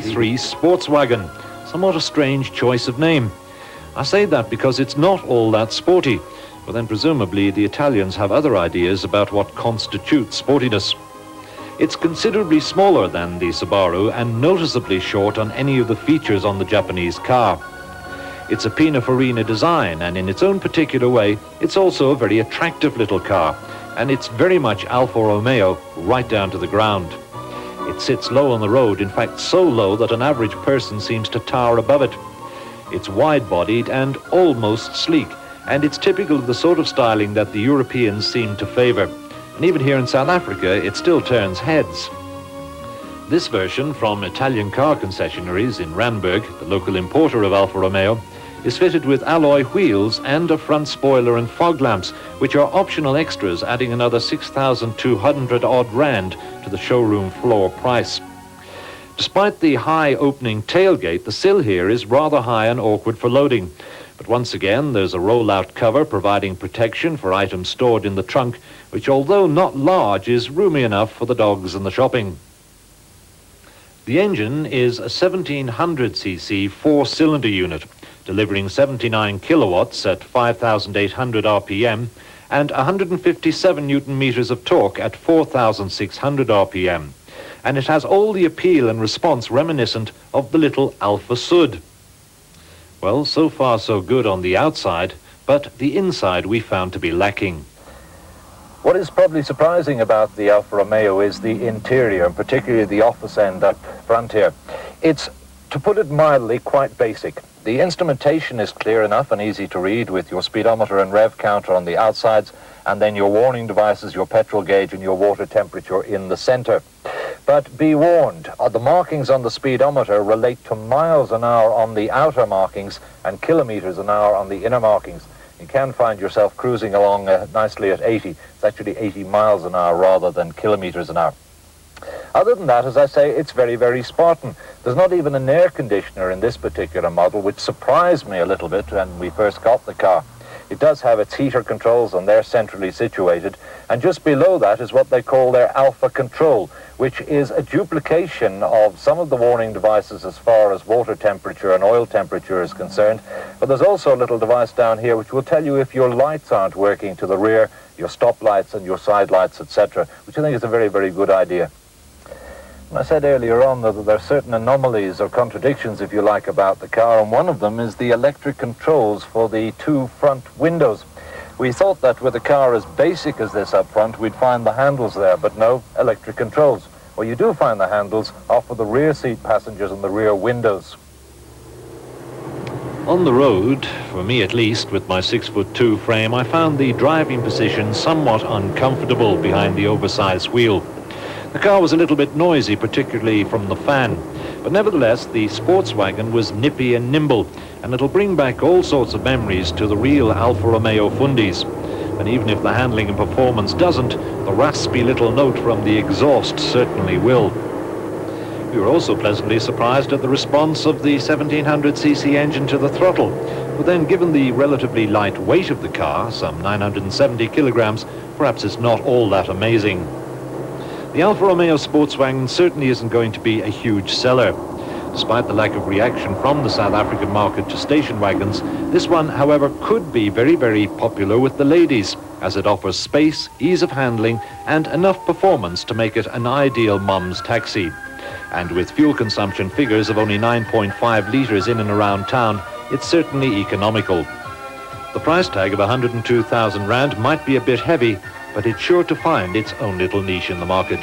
3 Sportswagon, somewhat a strange choice of name. I say that because it's not all that sporty, but then presumably the Italians have other ideas about what constitutes sportiness. It's considerably smaller than the Subaru and noticeably short on any of the features on the Japanese car. It's a Pininfarina design, and in its own particular way, it's also a very attractive little car, and it's very much Alfa Romeo right down to the ground. It sits low on the road, in fact so low that an average person seems to tower above it. It's wide-bodied and almost sleek, and it's typical of the sort of styling that the Europeans seem to favor. And even here in South Africa, it still turns heads. This version from Italian car concessionaries in Randburg, the local importer of Alfa Romeo, is fitted with alloy wheels and a front spoiler and fog lamps, which are optional extras, adding another 6,200 odd rand to the showroom floor price. Despite the high opening tailgate, the sill here is rather high and awkward for loading. But once again, there's a roll-out cover providing protection for items stored in the trunk, which, although not large, is roomy enough for the dogs and the shopping. The engine is a 1700cc four-cylinder unit, delivering 79 kilowatts at 5,800 RPM and 157 newton meters of torque at 4,600 RPM. And it has all the appeal and response reminiscent of the little Alfa Sud. Well, so far so good on the outside, but the inside we found to be lacking. What is probably surprising about the Alfa Romeo is the interior, and particularly the office end up front here. It's, to put it mildly, quite basic. The instrumentation is clear enough and easy to read, with your speedometer and rev counter on the outsides, and then your warning devices, your petrol gauge and your water temperature in the center. But be warned, the markings on the speedometer relate to miles an hour on the outer markings and kilometers an hour on the inner markings. You can find yourself cruising along nicely at 80. It's actually 80 miles an hour rather than kilometers an hour. Other than that, as I say, it's very, very Spartan. There's not even an air conditioner in this particular model, which surprised me a little bit when we first got the car. It does have its heater controls, and they're centrally situated, and just below that is what they call their Alpha Control, which is a duplication of some of the warning devices as far as water temperature and oil temperature is concerned. But there's also a little device down here which will tell you if your lights aren't working to the rear, your stop lights and your side lights, etc., which I think is a very, very good idea. I said earlier on that there are certain anomalies or contradictions, if you like, about the car, and one of them is the electric controls for the two front windows. We thought that with a car as basic as this up front, we'd find the handles there, but no, electric controls. Well, you do find the handles are for the rear seat passengers and the rear windows. On the road, for me at least, with my 6'2" frame, I found the driving position somewhat uncomfortable behind the oversized wheel. The car was a little bit noisy, particularly from the fan, but nevertheless the Sportswagon was nippy and nimble, and it'll bring back all sorts of memories to the real Alfa Romeo fundies. And even if the handling and performance doesn't, the raspy little note from the exhaust certainly will. We were also pleasantly surprised at the response of the 1700cc engine to the throttle, but then given the relatively light weight of the car, some 970 kilograms, perhaps it's not all that amazing. The Alfa Romeo Sportswagon certainly isn't going to be a huge seller. Despite the lack of reaction from the South African market to station wagons, this one, however, could be very, very popular with the ladies, as it offers space, ease of handling, and enough performance to make it an ideal mum's taxi. And with fuel consumption figures of only 9.5 litres in and around town, it's certainly economical. The price tag of 102,000 rand might be a bit heavy, but it's sure to find its own little niche in the market.